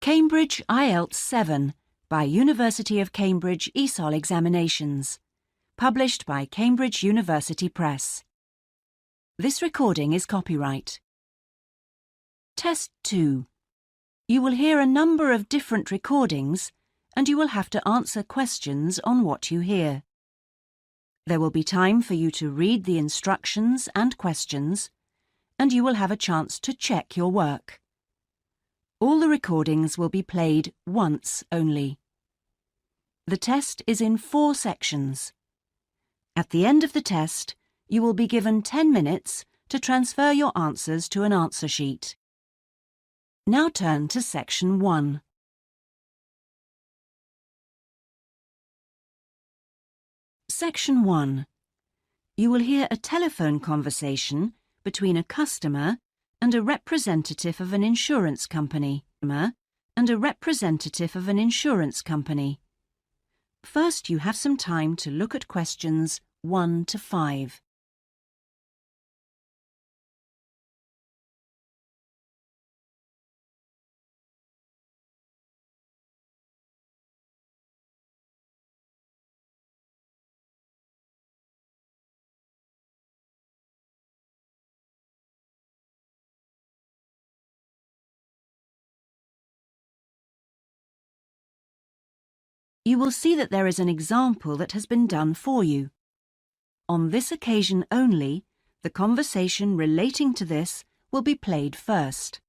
Cambridge IELTS 7 by University of Cambridge ESOL Examinations. Published by Cambridge University Press. This recording is copyright. Test 2. You will hear a number of different recordings and you will have to answer questions on what you hear. There will be time for you to read the instructions and questions, and you will have a chance to check your work. All the recordings will be played once only. The test is in 4 sections. At the end of the test, you will be given 10 minutes to transfer your answers to an answer sheet. Now turn to Section 1. Section 1. You will hear a telephone conversation between a customer and a representative of an insurance company. First, you have some time to look at questions 1 to 5. You will see that there is an example that has been done for you. On this occasion only, the conversation relating to this will be played first.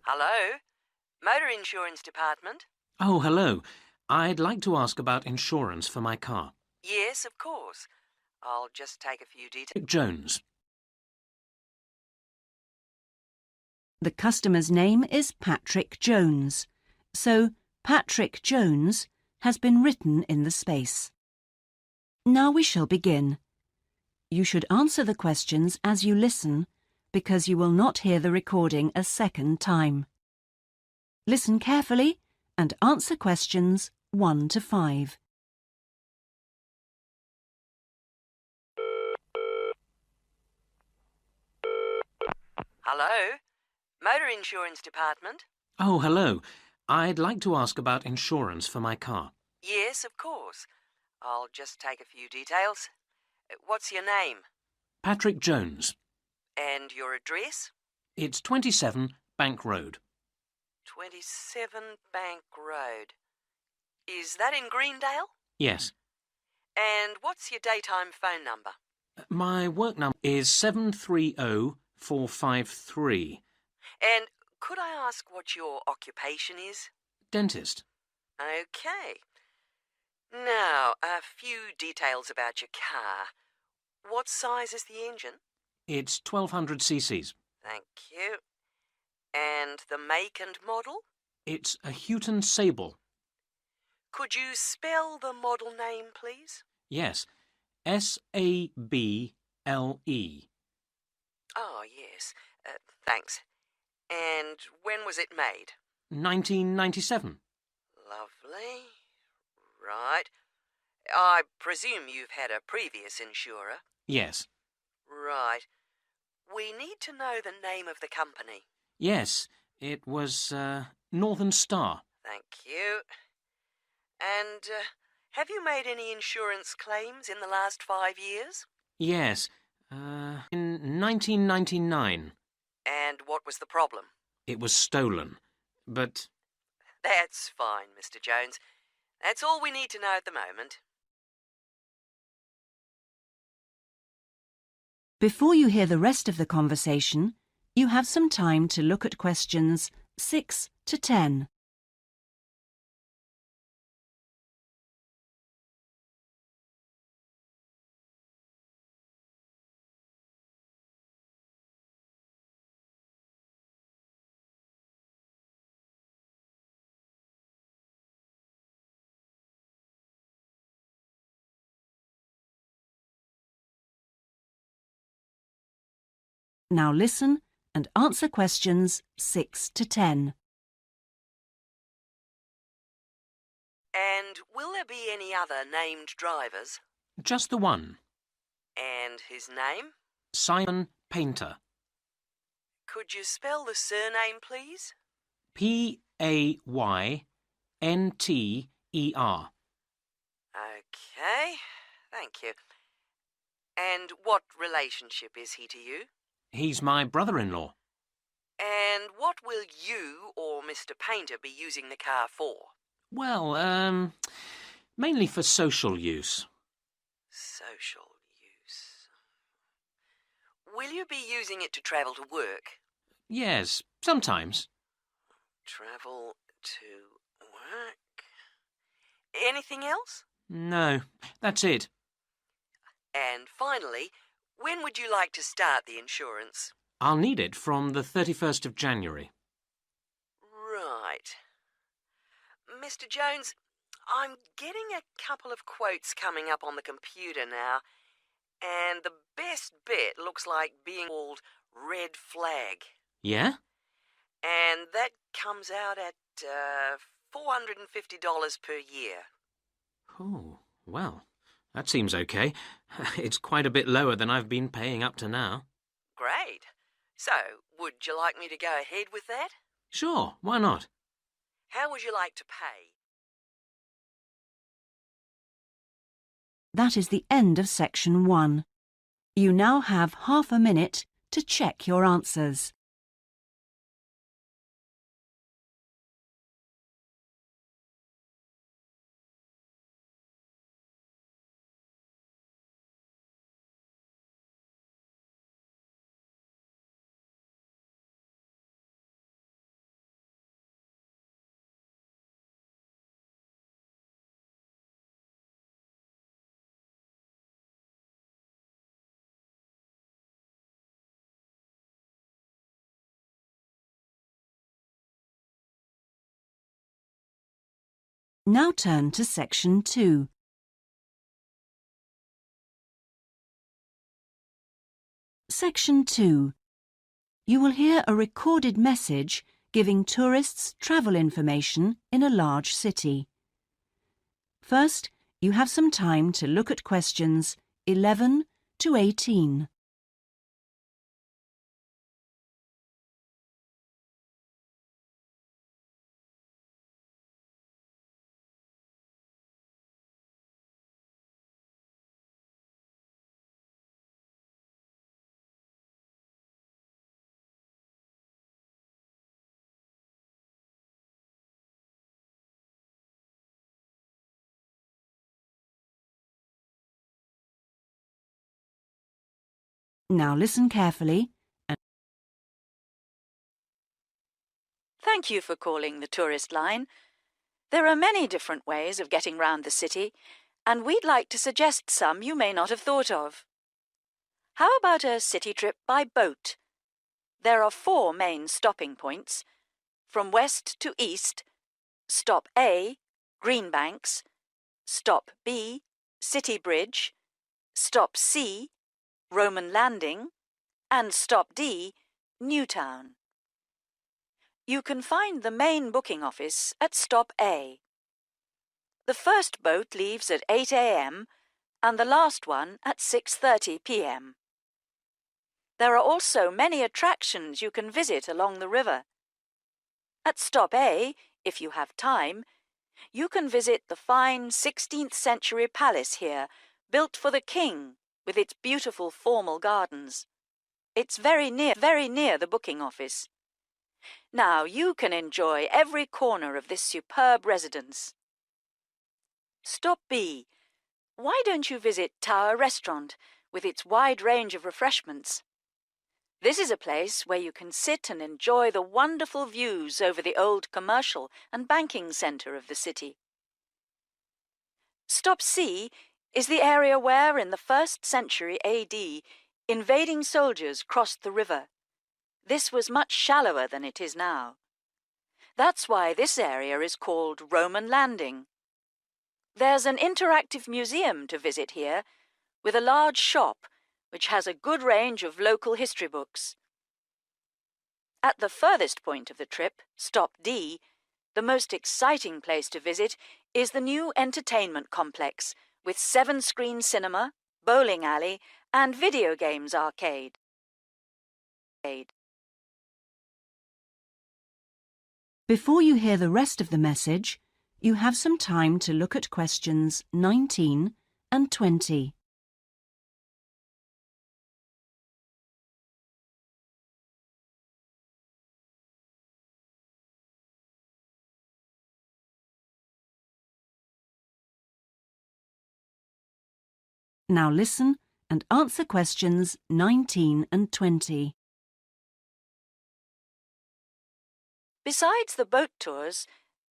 Hello? Motor Insurance Department? Oh, hello. I'd like to ask about insurance for my car. Yes, of course. I'll just take a few details. Jones. The customer's name is Patrick Jones, so Patrick Jones has been written in the space. Now we shall begin. You should answer the questions as you listen, because you will not hear the recording a second time. Listen carefully and answer questions 1 to 5. Hello? Motor Insurance Department? Oh, hello. I'd like to ask about insurance for my car. Yes, of course. I'll just take a few details. What's your name? Patrick Jones. And your address? It's 27 Bank Road. 27 Bank Road. Is that in Greendale? Yes. And what's your daytime phone number? My work number is 730453. And could I ask what your occupation is? Dentist. OK. Now, a few details about your car. What size is the engine? It's 1200 cc's. Thank you. And the make and model? It's a Houghton Sable. Could you spell the model name, please? Yes. S-A-B-L-E. Oh, yes. Thanks. And when was it made? 1997. Lovely. Right. I presume you've had a previous insurer? Yes. Right. We need to know the name of the company. Yes, it was Northern Star. Thank you. And have you made any insurance claims in the last 5 years? Yes, in 1999. And what was the problem? It was stolen, but... That's fine, Mr. Jones. That's all we need to know at the moment. Before you hear the rest of the conversation, you have some time to look at questions 6 to 10. Now listen and answer questions 6 to 10. And will there be any other named drivers? Just the one. And his name? Simon Painter. Could you spell the surname, please? Paynter. Okay, thank you. And what relationship is he to you? He's my brother-in-law. And what will you or Mr. Painter be using the car for? Well, mainly for social use. Social use. Will you be using it to travel to work? Yes, sometimes. Travel to work. Anything else? No, that's it. And finally, when would you like to start the insurance? I'll need it from the 31st of January. Right. Mr. Jones, I'm getting a couple of quotes coming up on the computer now, and the best bet looks like being called Red Flag. Yeah? And that comes out at $450 per year. Oh, well, that seems okay. It's quite a bit lower than I've been paying up to now. Great. So, would you like me to go ahead with that? Sure, why not? How would you like to pay? That is the end of section 1. You now have half a minute to check your answers. Now turn to section 2. Section 2. You will hear a recorded message giving tourists travel information in a large city. First, you have some time to look at questions 11 to 18. Now listen carefully. Thank you for calling the tourist line. There are many different ways of getting round the city, and we'd like to suggest some you may not have thought of. How about a city trip by boat? There are 4 main stopping points. From west to east, stop A, Greenbanks, stop B, City Bridge, stop C, Roman Landing, and stop D, Newtown. You can find the main booking office at stop A. The first boat leaves at 8 a.m. and the last one at 6:30 p.m. There are also many attractions you can visit along the river. At stop A, if you have time, you can visit the fine 16th century palace here, built for the king, with its beautiful formal gardens. It's very near the booking office. Now you can enjoy every corner of this superb residence. Stop B. Why don't you visit Tower Restaurant with its wide range of refreshments? This is a place where you can sit and enjoy the wonderful views over the old commercial and banking centre of the city. Stop C is the area where, in the 1st century AD, invading soldiers crossed the river. This was much shallower than it is now. That's why this area is called Roman Landing. There's an interactive museum to visit here, with a large shop which has a good range of local history books. At the furthest point of the trip, stop D, the most exciting place to visit is the new entertainment complex with 7-screen cinema, bowling alley and video games arcade. Before you hear the rest of the message, you have some time to look at questions 19 and 20. Now listen and answer questions 19 and 20. Besides the boat tours,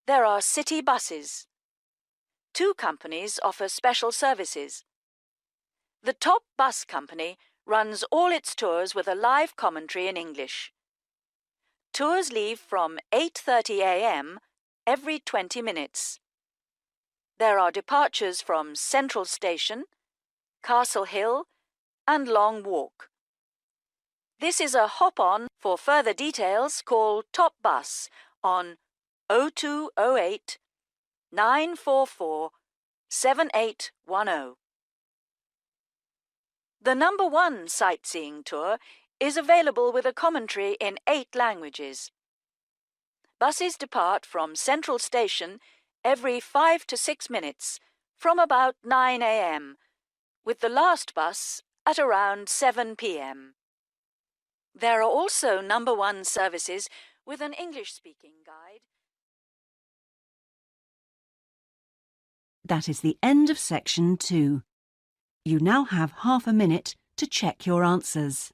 there are city buses. 2 companies offer special services. The top bus company runs all its tours with a live commentary in English. Tours leave from 8:30 a.m. every 20 minutes. There are departures from Central Station, Castle Hill and Long Walk. This is a hop-on. For further details, call Top Bus on 0208 944 7810. The number 1 sightseeing tour is available with a commentary in 8 languages. Buses depart from Central Station every 5 to 6 minutes from about 9 a.m., with the last bus at around 7 p.m. There are also number 1 services with an English-speaking guide. That is the end of section 2. You now have half a minute to check your answers.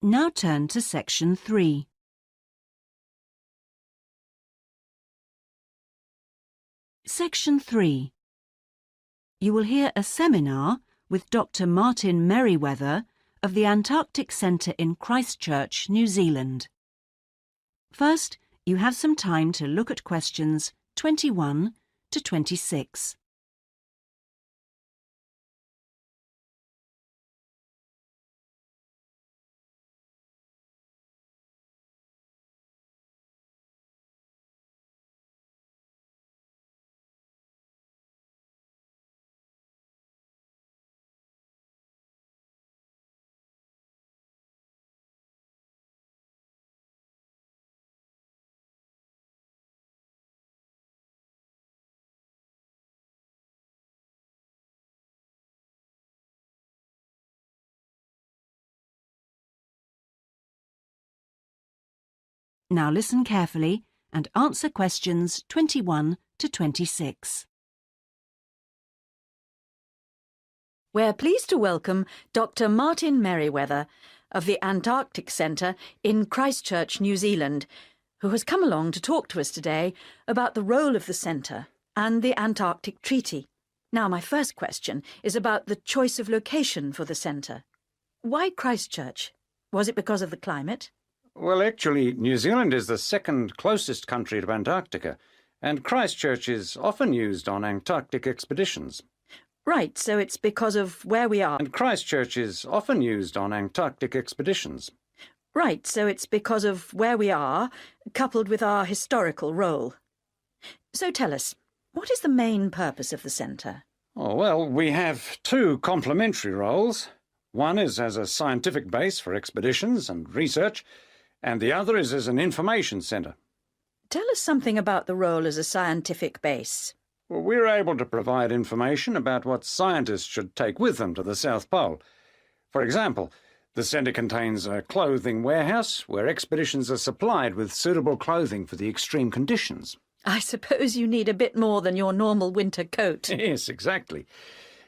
Now turn to section 3. Section 3. You will hear a seminar with Dr. Martin Merriweather of the Antarctic Centre in Christchurch, New Zealand. First, you have some time to look at questions 21 to 26. Now listen carefully and answer questions 21 to 26. We're pleased to welcome Dr. Martin Merriweather of the Antarctic Centre in Christchurch, New Zealand, who has come along to talk to us today about the role of the centre and the Antarctic Treaty. Now, my first question is about the choice of location for the centre. Why Christchurch? Was it because of the climate? Well, actually, New Zealand is the second closest country to Antarctica, and Christchurch is often used on Antarctic expeditions. Right, so it's because of where we are. And Christchurch is often used on Antarctic expeditions. Right, so it's because of where we are, coupled with our historical role. So tell us, what is the main purpose of the centre? Oh, well, we have 2 complementary roles. One is as a scientific base for expeditions and research, and the other is as an information centre. Tell us something about the role as a scientific base. Well, we're able to provide information about what scientists should take with them to the South Pole. For example, the centre contains a clothing warehouse where expeditions are supplied with suitable clothing for the extreme conditions. I suppose you need a bit more than your normal winter coat. Yes, exactly.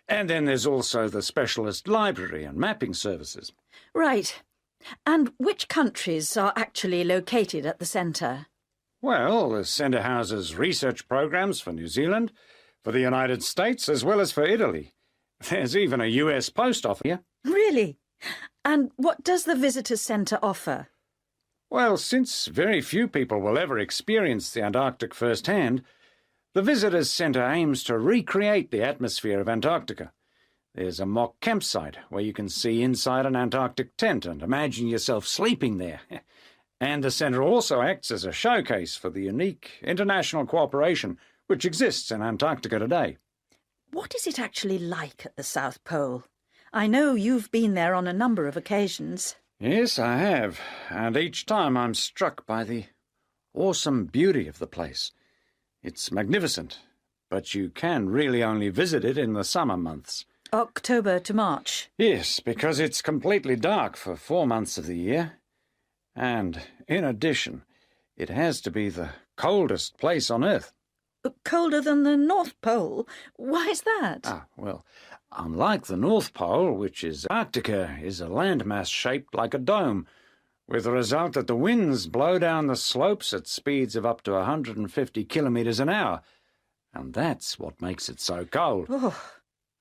And then there's also the specialist library and mapping services. Right. And which countries are actually located at the centre? Well, the centre houses research programs for New Zealand, for the United States, as well as for Italy. There's even a US post office here. Really? And what does the visitor centre offer? Well, since very few people will ever experience the Antarctic firsthand, the Visitors Centre aims to recreate the atmosphere of Antarctica. There's a mock campsite where you can see inside an Antarctic tent and imagine yourself sleeping there. And the centre also acts as a showcase for the unique international cooperation which exists in Antarctica today. What is it actually like at the South Pole? I know you've been there on a number of occasions. Yes, I have, and each time I'm struck by the awesome beauty of the place. It's magnificent, but you can really only visit it in the summer months. October to March. Yes, because it's completely dark for 4 months of the year. And, in addition, it has to be the coldest place on Earth. Colder than the North Pole? Why is that? Well, unlike the North Pole, which is Antarctica, is a landmass shaped like a dome, with the result that the winds blow down the slopes at speeds of up to 150 kilometres an hour. And that's what makes it so cold. Oh.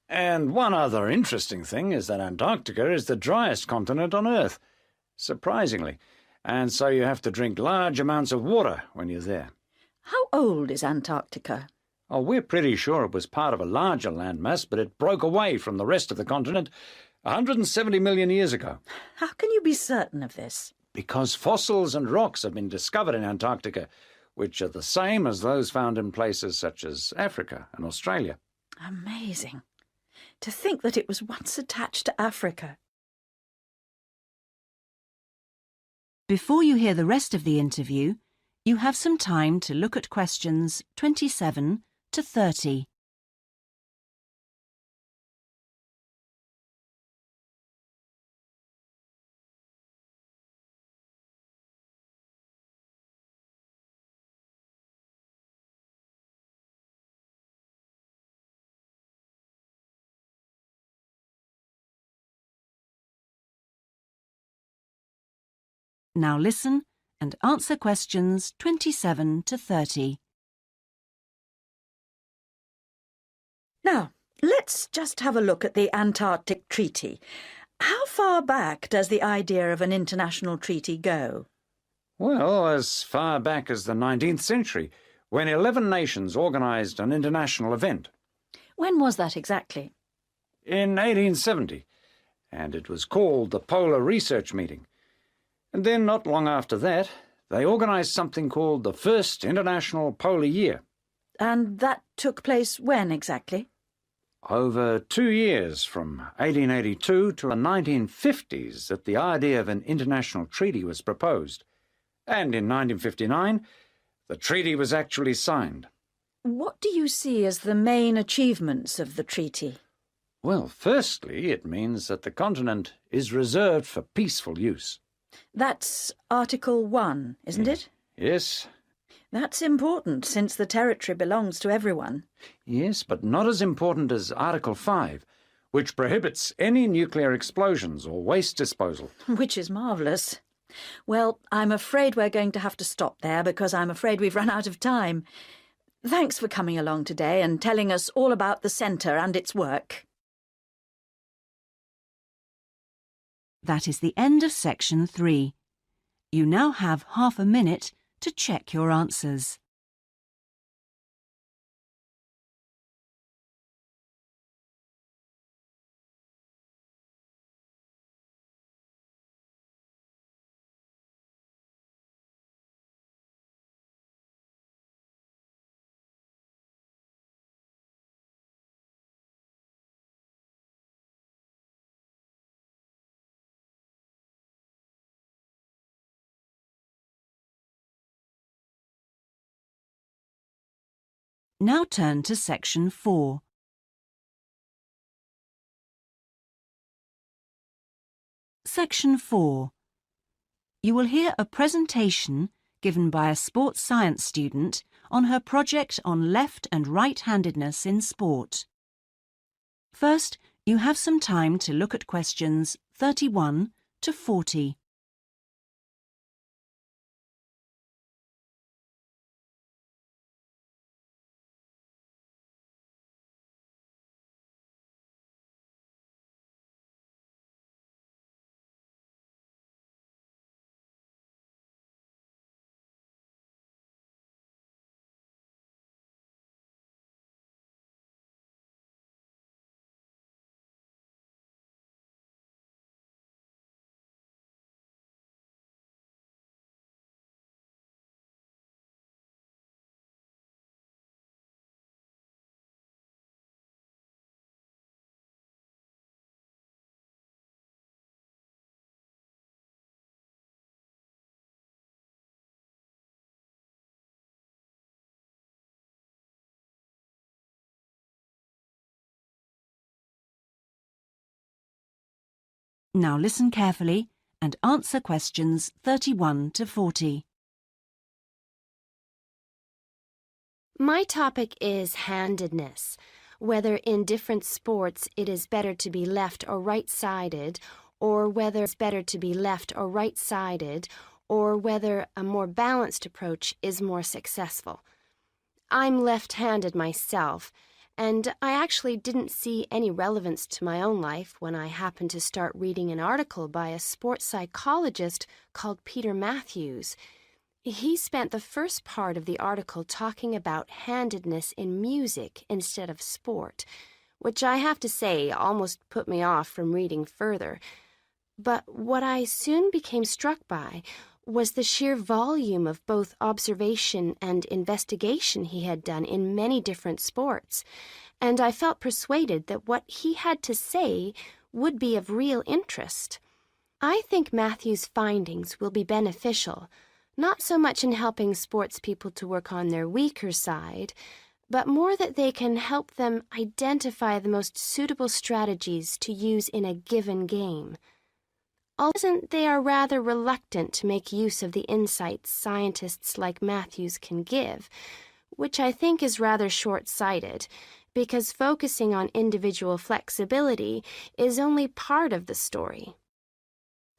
And one other interesting thing is that Antarctica is the driest continent on Earth, surprisingly, and so you have to drink large amounts of water when you're there. How old is Antarctica? Oh, we're pretty sure it was part of a larger landmass, but it broke away from the rest of the continent 170 million years ago. How can you be certain of this? Because fossils and rocks have been discovered in Antarctica, which are the same as those found in places such as Africa and Australia. Amazing. To think that it was once attached to Africa. Before you hear the rest of the interview, you have some time to look at questions 27 to 30. Now listen and answer questions 27 to 30. Now, let's just have a look at the Antarctic Treaty. How far back does the idea of an international treaty go? Well, as far back as the 19th century, when 11 nations organised an international event. When was that exactly? In 1870, and it was called the Polar Research Meeting. And then, not long after that, they organised something called the First International Polar Year. And that took place when exactly? Over 2 years, from 1882 to the 1950s, that the idea of an international treaty was proposed. And in 1959, the treaty was actually signed. What do you see as the main achievements of the treaty? Well, firstly, it means that the continent is reserved for peaceful use. That's Article 1, isn't it? Yes. That's important, since the territory belongs to everyone. Yes, but not as important as Article 5, which prohibits any nuclear explosions or waste disposal. Which is marvellous. Well, I'm afraid we're going to have to stop there because I'm afraid we've run out of time. Thanks for coming along today and telling us all about the centre and its work. That is the end of section 3. You now have half a minute to check your answers. Now turn to section 4. Section 4. You will hear a presentation given by a sports science student on her project on left and right-handedness in sport. First, you have some time to look at questions 31 to 40. Now listen carefully and answer questions 31 to 40. My topic is handedness, whether in different sports it is better to be left or right-sided, or whether it's better to be left or right-sided, or whether a more balanced approach is more successful. I'm left-handed myself, and I actually didn't see any relevance to my own life when I happened to start reading an article by a sports psychologist called Peter Matthews. He spent the first part of the article talking about handedness in music instead of sport, which I have to say almost put me off from reading further. But what I soon became struck by was the sheer volume of both observation and investigation he had done in many different sports, and I felt persuaded that what he had to say would be of real interest. I think Matthew's findings will be beneficial, not so much in helping sports people to work on their weaker side, but more that they can help them identify the most suitable strategies to use in a given game. Although they are rather reluctant to make use of the insights scientists like Matthews can give, which I think is rather short-sighted, because focusing on individual flexibility is only part of the story.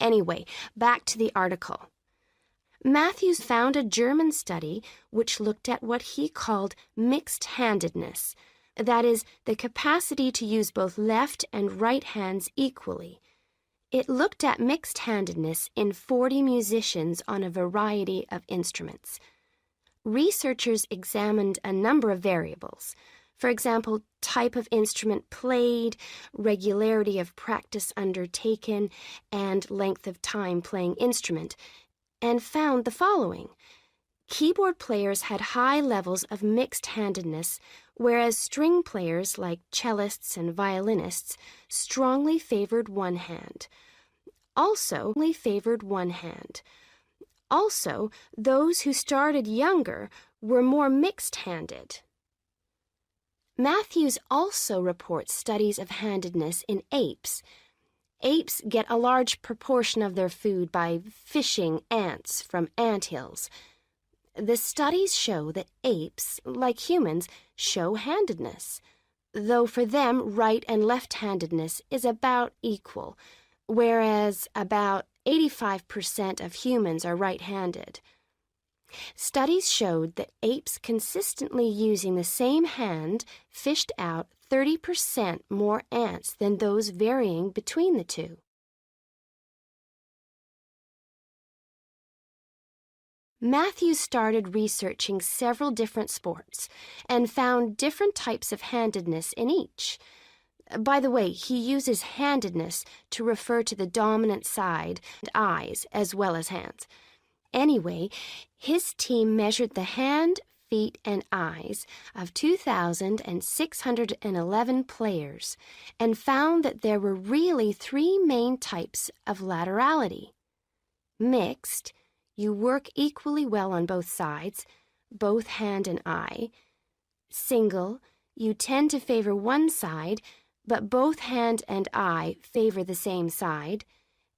Anyway, back to the article. Matthews found a German study which looked at what he called mixed-handedness, that is, the capacity to use both left and right hands equally. It looked at mixed-handedness in 40 musicians on a variety of instruments. Researchers examined a number of variables, for example, type of instrument played, regularity of practice undertaken, and length of time playing instrument, and found the following. Keyboard players had high levels of mixed-handedness, whereas string players like cellists and violinists strongly favored one hand. Also, those who started younger were more mixed-handed. Matthews also reports studies of handedness in apes. Apes get a large proportion of their food by fishing ants from anthills. The studies show that apes, like humans, show handedness, though for them right and left-handedness is about equal, whereas about 85% of humans are right-handed. Studies showed that apes consistently using the same hand fished out 30% more ants than those varying between the two. Matthews started researching several different sports and found different types of handedness in each. By the way, he uses handedness to refer to the dominant side and eyes as well as hands. Anyway, his team measured the hand, feet, and eyes of 2,611 players and found that there were really three main types of laterality. Mixed, you work equally well on both sides, both hand and eye. Single, you tend to favor one side, but both hand and eye favor the same side.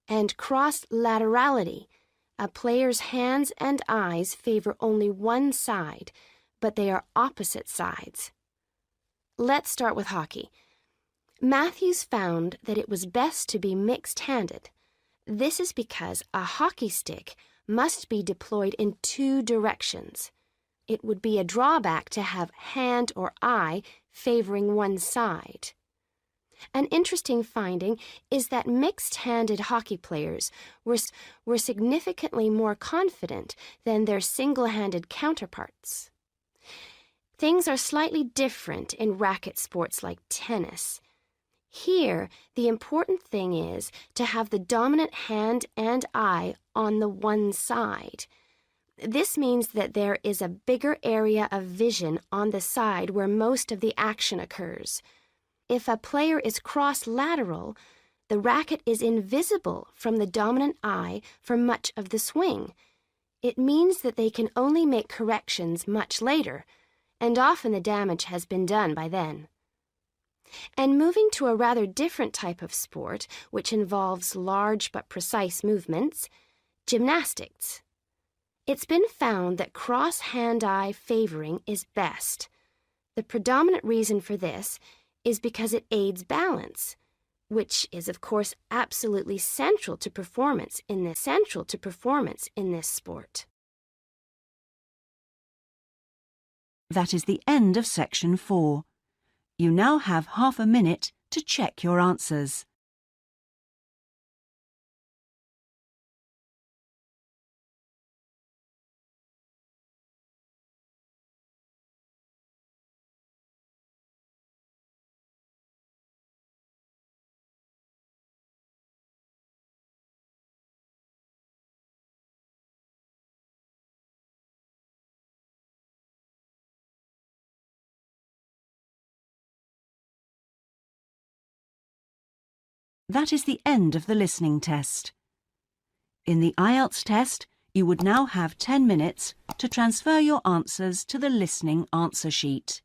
And crossed laterality, a player's hands and eyes favor only one side, but they are opposite sides. Let's start with hockey. Matthews found that it was best to be mixed-handed. This is because a hockey stick must be deployed in two directions. It would be a drawback to have hand or eye favoring one side. An interesting finding is that mixed-handed hockey players were significantly more confident than their single-handed counterparts. Things are slightly different in racket sports like tennis. Here, the important thing is to have the dominant hand and eye on the one side. This means that there is a bigger area of vision on the side where most of the action occurs. If a player is cross-lateral, the racket is invisible from the dominant eye for much of the swing. It means that they can only make corrections much later, and often the damage has been done by then. And moving to a rather different type of sport, which involves large but precise movements, gymnastics. It's been found that cross-hand-eye favoring is best. The predominant reason for this is because it aids balance, which is, of course, absolutely central to performance in this sport. That is the end of section 4. You now have half a minute to check your answers. That is the end of the listening test. In the IELTS test, you would now have 10 minutes to transfer your answers to the listening answer sheet.